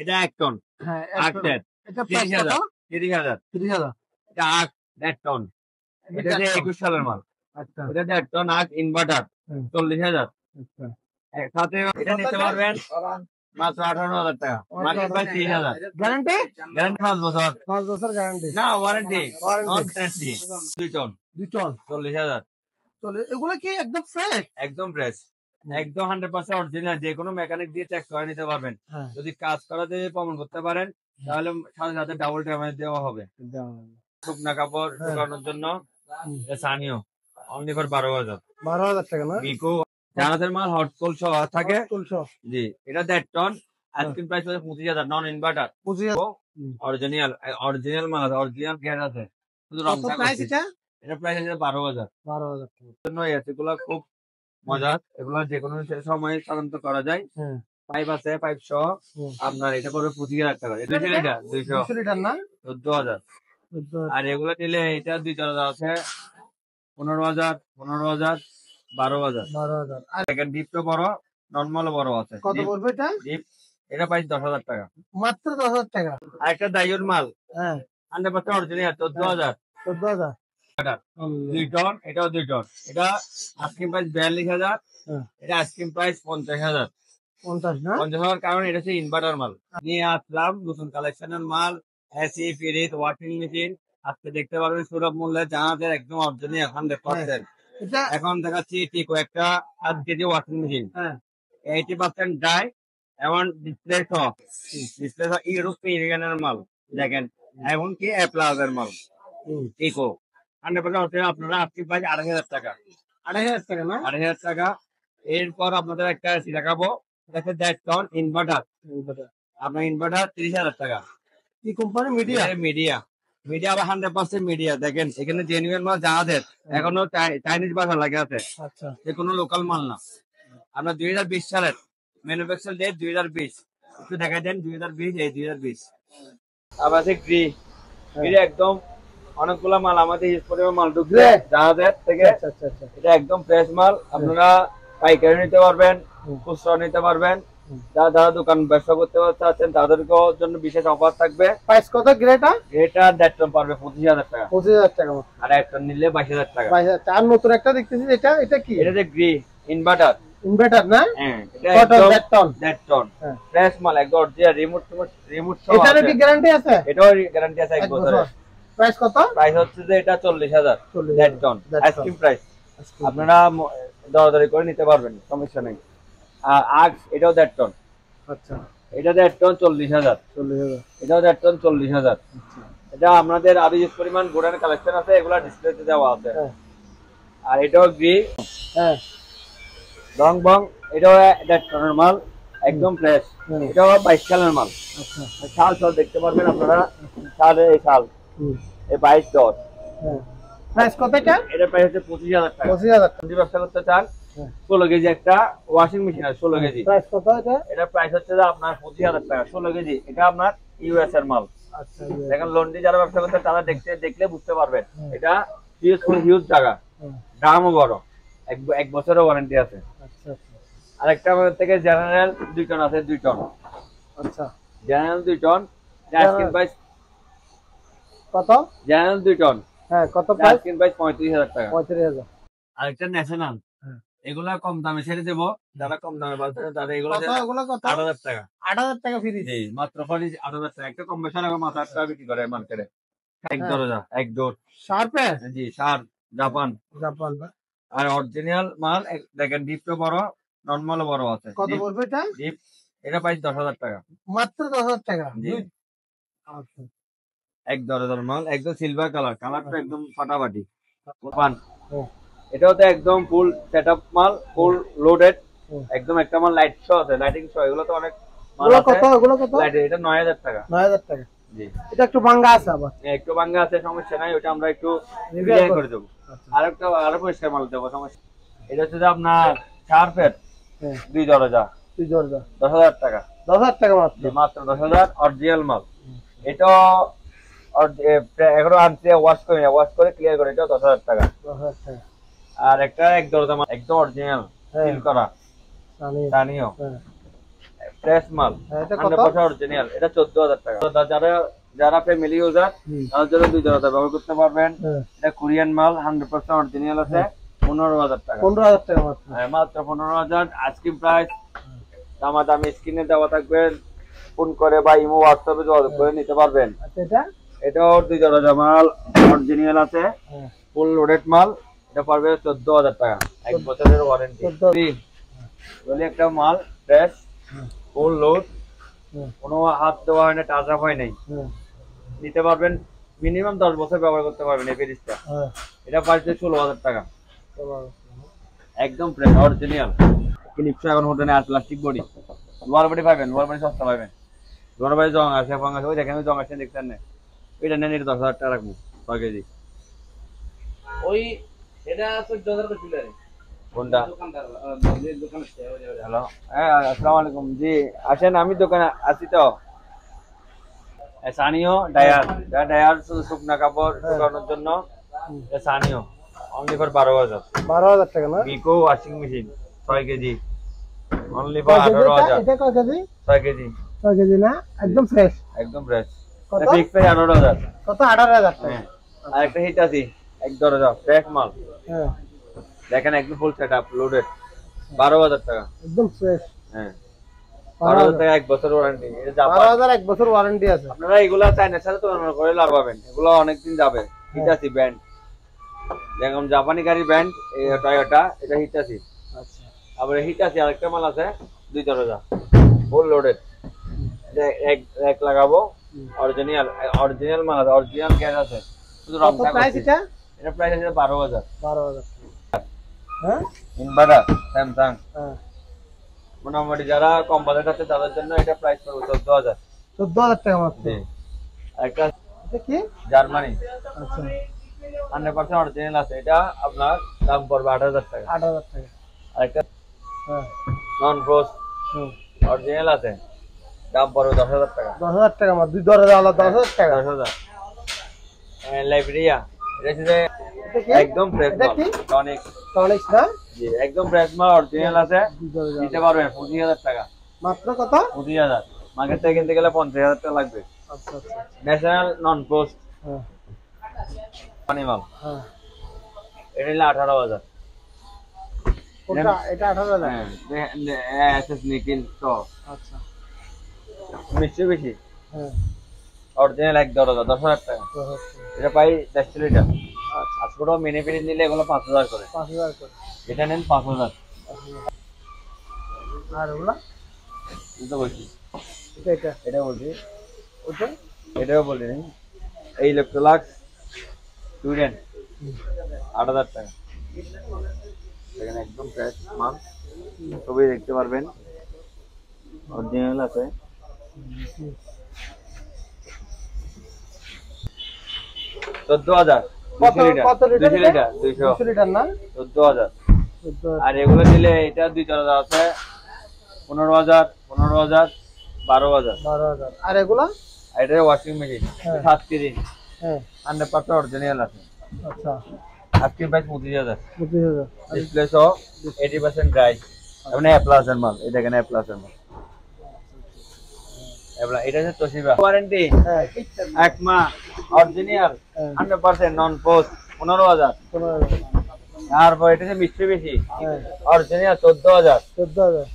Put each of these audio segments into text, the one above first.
এটা 1 টন। হ্যাঁ, আখ দেড়। এটা প্রাইস কত? 30,000। 30,000। এটা আখ 1.5 টন। এটা 21 সালের মাল। আচ্ছা। এটা 1.5 টন আখ ইনভার্টার 40,000। আচ্ছা। সাথে এটা নিতে পারবেন মাত্র 18,000 টাকা। Market price 30,000। গ্যারান্টি? গ্যারান্টি 5 বছর। 5 বছর গ্যারান্টি। না warranty. Not guarantee. 2 ton. 2 ton. 40,000। চলে এগুলো কি একদম ফ্রেশ? একদম ফ্রেশ। একদম 100% অরিজিনাল। যে কোনো মেকানিক দিয়ে চেক করে নিতে পারবেন। যদি কাজ করাতে প্রমাণ করতে পারেন তাহলে সাথে সাথে ডাবল ড্যামেজ দেওয়া হবে। শুকনা কাপড় শুকানোর জন্য স্থানীয় অনলি ফর 12,000। 12,000 টাকা না? মিকো জানাতের মাল হট কোল সহ থাকে। জি এটা 1.5 টন। আজকের প্রাইস হচ্ছে 25,000 নন ইনভার্টার। 25,000 অরিজিনাল মাল আছে, অরিজিনাল গ্যাস আছে। শুধু রং কত প্রাইস এটা? এটা প্রাইস আছে 12,000। 12,000 টাকা। জন্য এগুলো খুব মজার। এগুলো যে কোনো সময় সাধারণত করা যায়। পাইপ আছে, পাইপ সহ আপনার এটা পড়বে 25,000 টাকা। 200 লিটার 200 লিটার না? 14,000। আর এগুলো নিলে এটা 2 জোড়া আছে 15,000, 15,000, 12,000। 12,000। আর দেখেন ডিপটা বড়, নরমাল বড় আছে। কত পড়বে এটা? ডিপ এটা প্রাইস 10,000 টাকা। মাত্র 10,000 টাকা। আর একটা দাইয়ুর মাল হ্যাঁ 100% অরিজিনাল 14,000। 14,000। 2 টন, এটাও 2 টন। এটা আইসক্রিম প্রাইস 42,000। এটা আইসক্রিম প্রাইস 50,000। 50 না? 50,000 কারণ এটা হচ্ছে ইনভার্টার মাল। নিয়ে আসলাম নতুন কালেকশনের মাল, এসি, ফ্রিজ, ওয়াশিং মেশিন। আজকে দেখতে পারবেন সুলভ মূল্যে জানাতের একদম অরিজিনাল 100%। এখন দেখাচ্ছি টিকো একটা 8 কেজি ওয়াশিং মেশিন। 80% ড্রাই এবং ডিসপ্লে সহ। ডিসপ্লে সহ ইউরোপিয়ানের মাল। দেখেন এখন কি অ্যাপ্লাজের মাল টিকো 100% আপনারা আজকে প্রাইস 2,500 টাকা। 2,500 টাকা না? 2,500 টাকা। এরপর আপনাদের একটা এসি দেখাবো। এটা 1.5 টন ইনভার্টার। আপনার ইনভার্টার 30,000 টাকা। কি কোম্পানি? মিডিয়া। মিডিয়া মিডিয়া আবার 100% মিডিয়া। দেখেন এখানে জেনুইন মাল জাহাজের এখনো চাইনিজ ভাষা লাগে আছে। আচ্ছা। যে কোনো লোকাল মাল না। আপনার 2020 সালের ম্যানুফ্যাকচার ডেট 2020। একটু দেখা দেন 2020 এই 2020। আবার আছে গ্রি একদম অনেকগুলা মাল আমাদের ইউজ করে মাল ঢুকছে জাহাজের থেকে। এটা একদম ফ্রেশ মাল। আপনারা পাইকারি নিতে পারবেন, খুচরা নিতে পারবেন। যারা দোকান ব্যবসা করতে চাচ্ছেন তাদেরকেও জন্য বিশেষ অফার থাকবে। প্রাইস কত গ্রেটা? এটা 1.5 টন পারবে 25,000 টাকা। 25,000 টাকা। আর 1 টন নিলে 22,000 টাকা। 22,000। আর নতুন একটা দেখতেছি এটা কি? এটা যে গ্রি ইনভার্টার। ইনভার্টার না? হ্যাঁ এটা একদম 1.5 টন। ফ্রেশ মাল একদম অরিজিনাল রিমোট সহ। এটার কি গ্যারান্টি আছে? এটাও গ্যারান্টি আছে 1 বছরের। প্রাইস কত? প্রাইস হচ্ছে যে এটা 40,000 1.5 টন আইসক্রিম প্রাইস। আপনারা দরদারি করে নিতে পারবেন, সমস্যা নেই। আর আগ এটাও 1.5 টন। আচ্ছা এটা 1.5 টন 40,000। এটাও 1.5 টন 40,000। এটা আপনাদের আরো যে পরিমাণ গোডাউন কালেকশন আছে এগুলা ডিসপ্লেতে দেওয়া আছে। আর এটাও গ্রি রং বং। এটাও 1.5 টনের মাল একদম ফ্রেশ। এটাও 22 সালের মাল। শাল দেখতে পারবেন আপনারা। এই শাল এই 22-10। প্রাইস কত এটা? এটা প্রাইস হচ্ছে 25,000 টাকা। 25,000 যদি ব্যবসা করতে চান 16 কেজি একটা ওয়াশিং মেশিন আছে 16 কেজি। প্রাইস কত এটা? এটা প্রাইস হচ্ছে যে আপনার 25,000 টাকা 16 কেজি। এটা আপনার ইউএস এর মাল। আচ্ছা দেখেন লন্ড্রি যারা ব্যবসা করতে তারা দেখলে বুঝতে পারবেন। এটা হিউজ জায়গা, দামও বড়, এক বছরের ওয়ারেন্টি আছে। আচ্ছা আচ্ছা। আরেকটা আমাদের থেকে জেনারেল 2 টন আছে 2 টন। আচ্ছা জেনারেল 2 টন। আইসক্রিম প্রাইস কত? General 2 ton. হ্যাঁ কত প্রাইস? আইসক্রিম প্রাইস 35,000 টাকা। 35,000। আরেকটা ন্যাশনাল। এগুলা কম দামে ছেড়ে দেবো। যারা কম দামে বাজারে তারা এগুলো 8,000 টাকা। 8,000 টাকা ফ্রি। জি মাত্র 8,000 টাকা। একটা কম বেশি না মাত্র 8 টাকা বিক্রি করে মার্কেটে। এক দরজা এক ডোর শার্পে। জি শার্প জাপান। আর অরিজিনাল মাল। দেখেন ডিপটা বড়, নরমালও বড় আছে। কত পড়বে এটা? ডিপ এটা প্রাইস 10,000 টাকা। মাত্র 10,000 টাকা। জি আচ্ছা। এক দরজার মাল একদম সিলভার কালারটা একদম ফাটাফাটি পান। এটাও তো একদম ফুল সেটআপ মাল, ফুল লোডেড একদম। একটা মাল লাইট শো আছে, লাইটিং শো। এগুলো তো অনেক মাল আছে। এগুলো কত? লাইট এটা 9,000 টাকা। 9,000 টাকা। জি এটা একটু ভাঙা আছে আবার। একটু ভাঙা আছে, সমস্যা নাই। ওটা আমরা একটু রিপেয়ার করে দেব। আরো পরিষ্কার মাল দেব, সমস্যা। এটা হচ্ছে আপনার শার্পের 2 দরজা 10,000 টাকা। 10,000 টাকা মাত্র 10,000 অরিজিনাল মাল। এটা এখনো আনতে ওয়াশ করে ক্লিয়ার করে এটা 10,000 টাকা। 10,000 টাকা। আর একটা এক দরজা মাল একদম অরিজিনাল সিল করা স্থানীয় ফ্রেশ মাল, এটা কত? 100% অরিজিনাল। এটা 14000 টাকা। যারা ফ্যামিলি ইউজার তাদের জন্য 2 জোড়া ব্যবহার করতে পারবেন। এটা কোরিয়ান মাল, 100% অরিজিনাল আছে, 15000 টাকা। 15000 টাকা মাত্র। হ্যাঁ, মাত্র 15000। আইসক্রিম প্রাইস দামাদামি স্ক্রিনে দেওয়া থাকবে, ফোন করে বা ইমো হোয়াটসঅ্যাপে যোগাযোগ করে নিতে পারবেন। আচ্ছা, এটাও 2 জোড়া মাল অরিজিনাল আছে, ফুল লোডেড মাল। এটা পড়বে 14000 টাকা, 1 বছরের ওয়ারেন্টি। বলি একটা মাল ফ্রেশ ফুল লোড, কোনো হাত দেওয়া হয় না, টাচ আপ হয় নাই, নিতে পারবেন। মিনিমাম 10 বছর ব্যবহার করতে পারবেন এই ফ্রিজটা। এটা পাইছে 16000 টাকা, একদম ফ্রেশ অরিজিনাল। ক্লিপস এখন হোটেলে আর প্লাস্টিক বডি, লোয়ার বডি পাবেন, লোয়ার বডি সস্তা পাবেন। লোয়ার বডি জং আছে, ফং আছে, ওই দেখেন জং আছে, দেখতেন না? ওইটা নেন, এটা 10000 টাকা রাখবো 6 কেজি। ওই এটা 14000 টাকা ছিল রে। কোনটা? দোকানদার দোকান আছে। হ্যালো, হ্যাঁ, আসসালামু আলাইকুম। জি আসেন, আমি দোকানে আছি তো। সানিও ডায়ার, ডায়ার শুধু শুকনা কাপড় শুকানোর জন্য। Sanyo only for 12000। 12000 টাকা না? বিকো washing machine 6 KG only for 18000। এটা কয় কেজি? 6 কেজি। 6 কেজি না? একদম ফ্রেশ। একদম ফ্রেশ। কত? Fix price 18000। কত? 18000 টাকা। হ্যাঁ, আর একটা হিট আছে, এক দরজা ফ্রেশ মাল। হ্যাঁ, দেখেন একদম ফুল সেটআপ লোডেড, 12000 টাকা। একদম ফ্রেশ। হ্যাঁ, 12000 টাকা, 1 বছর ওয়ারেন্টি। এটা জাপান। 12000 এক বছর ওয়ারেন্টি আছে। আপনারা এগুলা চাইনার সাথে তুলনা করে লাভ পাবেন, এগুলো অনেকদিন যাবে। হিটাচি ব্র্যান্ড, যেমন জাপানি গাড়ি ব্র্যান্ড টয়োটা, এটা হিটাচি। আচ্ছা, আবার হিটাচি আরেকটা মাল আছে 2 দরজা ফুল লোডেড, এটা এক লাগাবো। অরিজিনাল অরিজিনাল মাল আছে, অরিজিনাল গ্যাস আছে, শুধু রং কত প্রাইস এটা? এটা প্রাইস আছে 12000। 12000। হ্যাঁ, ইনভার্টার স্যামসাং হ্যাঁ, মোটামুটি যারা কম বাজেট আছে তাদের জন্য এটা প্রাইস পড়বে 14000। 14000 টাকা মাত্র। জি, একটা এটা কি? জার্মানি আচ্ছা, 100% অরিজিনাল আছে, এটা আপনার দাম পড়বে 8000 টাকা। 8000 টাকা। আর একটা হ্যাঁ, নন ফ্রোস্ট হুম, অরিজিনাল আছে, দাম পড়বে 10000 টাকা। 10000 টাকা মাত্র। 2 দরজা আলাদা 10000 টাকা। 10000। লাইব্রেরিয়া, এটা হচ্ছে এটা কি? একদম ফ্রেশ এটা মাল, কি? টনিক। টনিক্স না? জি, একদম ফ্রেশ মাল অরিজিনাল আছে, 2 দরজা নিতে পারবেন 25000 টাকা। মাত্র কত? 25000, মার্কেট থেকে কিনতে গেলে 50000 টাকা লাগবে। আচ্ছা, আচ্ছা। ন্যাশনাল নন পোস্ট হ্যাঁ, পানি মাল, হ্যাঁ। এটা নিলে 18000। কোনটা? এটা 18000। হ্যাঁ, এসএস নিকিল তো আচ্ছা, মিষ্টি বেশি, হ্যাঁ, অরিজিনাল এক দরজা 10000 টাকা। 10000 এটা পাই 150 লিটার। আচ্ছা, আর ছোট মিনি ফ্রিজ নিলে এগুলো 5000 করে, 5000 করে। এটা নেন 5000। আর ওগুলা? বুঝতে বলছি, এটা এটা বলছি, ওটা? এটাও বলি নি। এই ইলেকট্রোলাক্স সুইডেন 8000 টাকা। দেখেন একদম ফ্রেশ মাল, ছবি দেখতে পারবেন, অরিজিনাল আছে। কত 14000 লিটার? 200 200 লিটার না? 14000। 14,000 আর এগুলো নিলে এটা 2 দরজা আছে 15000, 15000, 12000। 12000। আর এগুলা? এটা ওয়াশিং মেশিন 7 কেজি, হ্যাঁ, 100% অরিজিনাল আছে। আচ্ছা, আজকে প্রাইস 25000। 25000। ডিসপ্লে সহ 80% ড্রাই, মানে এ প্লাস এর মাল। এটা কেন এ প্লাস এর মাল, এটা হচ্ছে তোশিবা ওয়ারেন্টি হ্যাঁ, 1 মাস অরিজিনাল, হ্যাঁ। 100% নন পোস্ট 15000। 15000। তারপর এটা হচ্ছে মিষ্টি বেশি হ্যাঁ, অরিজিনাল 14000, 14000।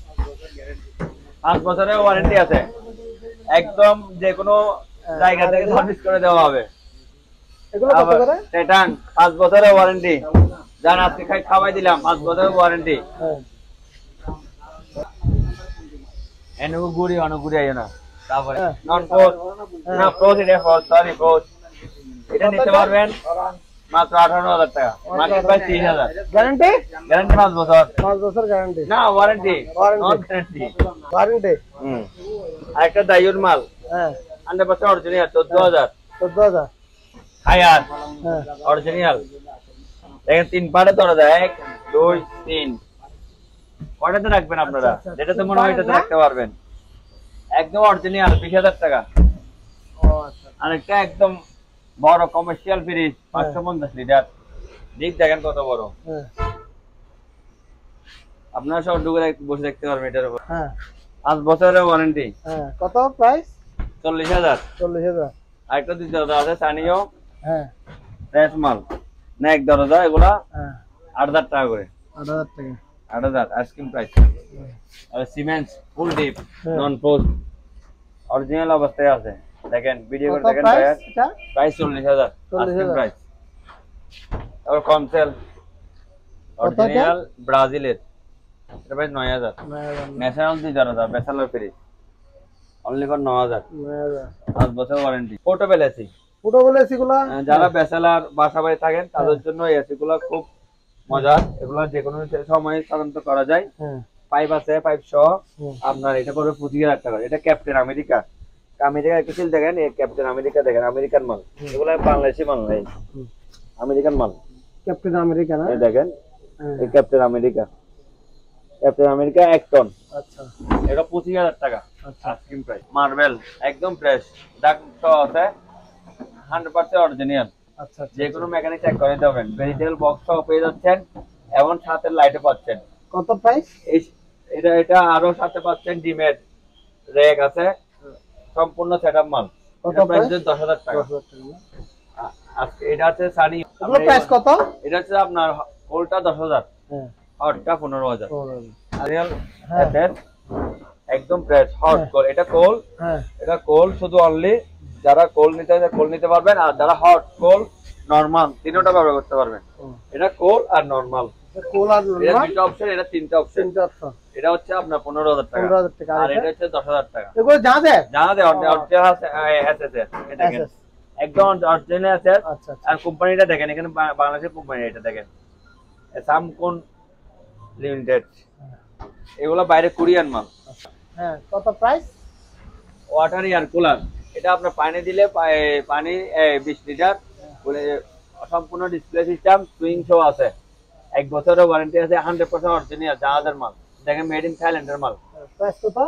5 বছরের ওয়ারেন্টি আছে, একদম যে কোনো জায়গা থেকে সার্ভিস করে দেওয়া হবে। এগুলো কত করে? টেটান 5 বছরের ওয়ারেন্টি, জান আজকে খাওয়াই দিলাম 5 বছরের ওয়ারেন্টি। হ্যাঁ, এনুকু গুড়ি অনুগুড়ি আইও না। তারপরে হ্যাঁ। নন পোস্ট না পোস্ট, এটা সরি পোস্ট, এটা নিতে পারবেন মাত্র 18000 টাকা, মার্কেট প্রাইস 30000। গ্যারান্টি? গ্যারান্টি 5 বছর 5 বছর গ্যারান্টি। না, warranty Warranty। Not guarantee. Warranty? আরেকটা দাইউর মাল হ্যাঁ, 100% অরিজিনাল 14000। 14000। হায়ার হ্যাঁ, অরিজিনাল, দেখেন 3 পার্টে দরজা, 1 2 3। কয়টাতে রাখবেন আপনারা? আচ্ছা, আচ্ছা। যেটাতে মনে হয় এটাতে রাখতে পারবেন। একদম অরিজিনাল 20000 টাকা। ও আচ্ছা, আরেকটা একদম বড় কমার্শিয়াল ফ্রিজ 550 লিটার, ডিপ দেখেন কত বড়। হ্যাঁ, আপনারা সব ঢুকে বসে দেখতে পারবেন এটার উপর। হ্যাঁ, 5 বছরের ওয়ারেন্টি। হ্যাঁ, কত প্রাইস? 40,000। 40,000। আরেকটা দ্বিতীয় আছে স্থানীয় হ্যাঁ ফ্রেশ মাল, নেক দরজা, এগুলা হ্যাঁ 8,000 টাকা করে। 8,000 টাকা। 8,000 আইসক্রিম প্রাইস। আর Siemens full deep non post original অবস্থায় আছে, দেখেন ভিডিও করে দেখেন। Price 40,000 ice cream price. আর কনসেল অরিজিনাল ব্রাজিলের, এটা price 9,000। National 2,000, bachelor free only for 9,000। 5 বছর warranty. Portable AC, portable AC গুলা যারা ব্যাচেলর বাসা বাড়ি থাকেন তাদের জন্য এসি গুলো খুব মজার। এগুলো যে কোনো সময় স্থানান্তর করা যায়। পাইপ আছে, পাইপ সহ আপনার এটা পড়বে 25,000 টাকা। এটা ক্যাপ্টেন আমেরিকা। আমেরিকা একটা সিল দেখেন, এই ক্যাপ্টেন আমেরিকা দেখেন, আমেরিকান মাল। এগুলো বাংলাদেশি মাল নাই, আমেরিকান মাল। ক্যাপ্টেন আমেরিকা না? এই দেখেন, এই captain America. Captain America 1 ton. আচ্ছা, এটা 25,000 টাকা আইসক্রিম প্রাইস। মার্বেল একদম ফ্রেশ, ডাক সহ আছে, 100% অরিজিনাল। আচ্ছা, যে কোনো মেকানিক চেক করে দেবেন। ভেজিটেবল বক্স সহ পেয়ে যাচ্ছেন এবং সাথে লাইটও পাচ্ছেন। কত প্রাইস? এটা আরো সাথে পাচ্ছেন ডিমের রেক আছে, সম্পূর্ণ সেটআপ মাল। কত প্রাইস 10,000 টাকা। আজকে এটা আছে সানি, এগুলো প্রাইস কত? এটা হচ্ছে আপনার কোলটা 10,000, হ্যাঁ, হটটা 15,000। 15,000। আরিয়াল এসের একদম ফ্রেশ হট কোল। এটা কোল, হ্যাঁ, এটা কোল শুধু অনলি যারা কোল নিতে চায় কোল নিতে পারবেন, আর যারা হট কোল নরমাল তিনটা ব্যবহার করতে পারবেন। এটা কোল আর নরমাল, কোল আর এটা নরমাল দুটো অপশন, এটা তিনটা অপশন। তিনটা অপশন। এটা হচ্ছে আপনার 15,000 টাকা, 15,000 টাকা। আর এটা হচ্ছে 10,000 টাকা। এগুলো জানা দেয় অরিজিনাল আছে এটা দেখেন, একদম অরিজিনাল আছে। আচ্ছা, আর কোম্পানিটা দেখেন, এখানে বাংলাদেশের কোম্পানি, এটা দেখেন সামকোন লিমিটেড। এগুলো বাইরে কোরিয়ান মাল। হ্যাঁ, কত প্রাইস? ওয়াটার এয়ার কুলার, এটা আপনার পানি দিলে পানি 20 লিটার বলে, সম্পূর্ণ ডিসপ্লে সিস্টেম, সুইং শো আছে, 1 বছরের ওয়ারেন্টি আছে, 100% অরিজিনাল জাহাজের মাল। দেখেন মেড ইন থাইল্যান্ডের মাল। প্রাইস কত?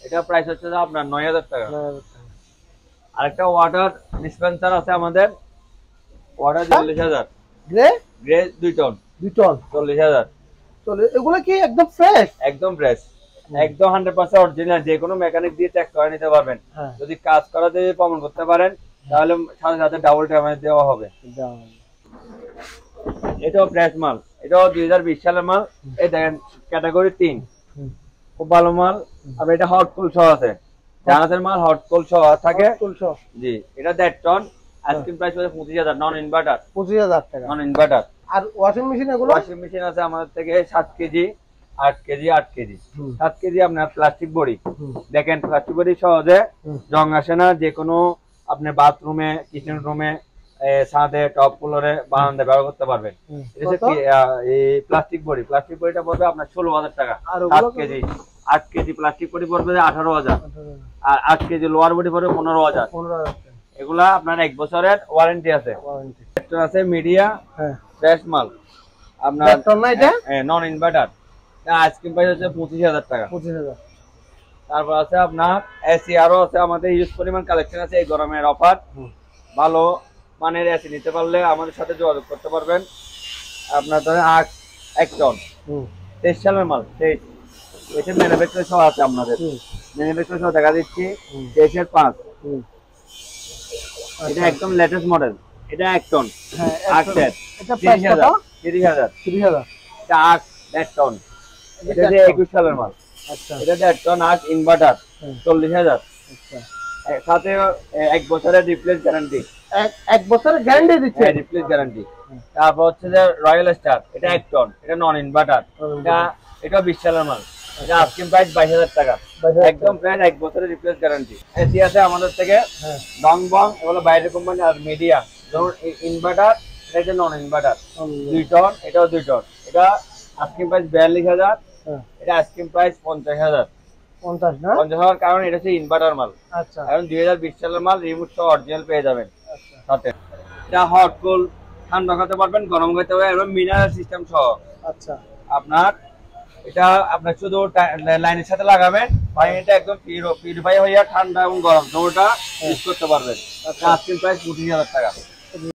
এটা প্রাইস হচ্ছে আপনার 9,000 টাকা। আরেকটা ওয়াটার ডিসপেন্সার আছে আমাদের, water 40,000। Grey grey 2 ton, 2 ton 40,000। চলে। এগুলো কি একদম ফ্রেশ? একদম ফ্রেশ, একদম 100% অরিজিনাল। যে কোনো মেকানিক দিয়ে চেক করে নিতে পারবেন। যদি কাজ করাতে প্রমাণ করতে পারেন তাহলে সাথে সাথে ডাবল ড্যামেজ দেওয়া হবে। এটাও ফ্রেশ মাল, এটাও 2020 সালের মাল। এই দেখেন ক্যাটাগরি 3, খুব ভালো মাল। আর এটা হট কোল সহ আছে, জাহাজের মাল হট কোল সহ থাকে। জি, এটা 1.5 টন। আইসক্রিম প্রাইস হচ্ছে 25,000, নন ইনভার্টার। 25,000 টাকা নন ইনভার্টার। আর ওয়াশিং মেশিন, এগুলো ওয়াশিং মেশিন আছে আমাদের থেকে 7 কেজি, 8 কেজি, 8 কেজি। 7 কেজি আপনার প্লাস্টিক বডি, দেখেন প্লাস্টিক বডি সহজে রং আসে না। যে কোনো আপনার বাথরুমে, কিচেন রুমে, ছাদে, টপ ফ্লোরে, বারান্দায় ব্যবহার করতে পারবেন। এই প্লাস্টিক বডিটা পড়বে আপনার 16,000 টাকা। 7 কেজি, 8 কেজি প্লাস্টিক বডি পড়বে 18,000, আর 8 কেজি লোয়ার বডি পড়বে 15,000। এগুলা আপনার 1 বছরের ওয়ারেন্টি আছে। আছে মিডিয়া ফ্রেশ মাল আপনার নন ইনভার্টার। আইসক্রিম প্রাইস হচ্ছে 25,000 টাকা। 25,000। তারপর আছে আপনার এসি, আরো আছে আমাদের ইউজ পরিমাণ কালেকশন আছে এই গরমের অফার। ভালো মানের এসি নিতে পারলে আমাদের সাথে যোগাযোগ করতে পারবেন। আপনার ধরেন 1 টন 23 সালের মাল, 23 এসে ম্যানুফ্যাকচার সহ আছে আপনাদের। ম্যানুফ্যাকচার সহ দেখা দিচ্ছি 23-এর 5। এটা একদম লেটেস্ট মডেল। এটা 1 টন, 8 সেট, 30,000। 30,000 এটা 1 টন। এটা 21 সালের মাল। আচ্ছা, এটা 1.5 টন, 8 ইনভার্টার, 40,000। আচ্ছা, সাথে 1 বছরের রিপ্লেস গ্যারান্টি। 1 বছরের গ্যারান্টি দিচ্ছে? Replace guarantee. তারপর হচ্ছে যে রয়্যাল স্টার, এটা 1 টন, এটা নন ইনভার্টার। এটা 20 সালের মাল। এটা আইসক্রিম প্রাইস 22,000 টাকা। একদম ফ্রেশ, 1 বছরের রিপ্লেস গ্যারান্টি। এসি আছে আমাদের থেকে ডং বং, এগুলো বাইরের কোম্পানি। আর মিডিয়া যেমন ইনভার্টার, এটা হচ্ছে নন ইনভার্টার, 2 টন, এটাও 2 টন। এটা আইসক্রিম প্রাইস 42,000। এটা আইসক্রিম প্রাইস 50,000। 50 না? 50,000 কারণ এটা হচ্ছে ইনভার্টার মাল। আচ্ছা, এখন 2020 সালের মাল, রিমোট সহ অরিজিনাল পেয়ে যাবেন সাথে। এটা হট কোল, ঠান্ডা খেতে পারবেন, গরম খেতে পারবেন, এবং মিনারেল সিস্টেম সহ। আচ্ছা, আপনার এটা আপনার শুধু লাইনের সাথে লাগাবেন, পানিটা একদম পিউরিফাই হইয়া ঠান্ডা এবং গরম দুটোটা ইউজ করতে পারবেন। আইসক্রিম প্রাইস 25,000 টাকা।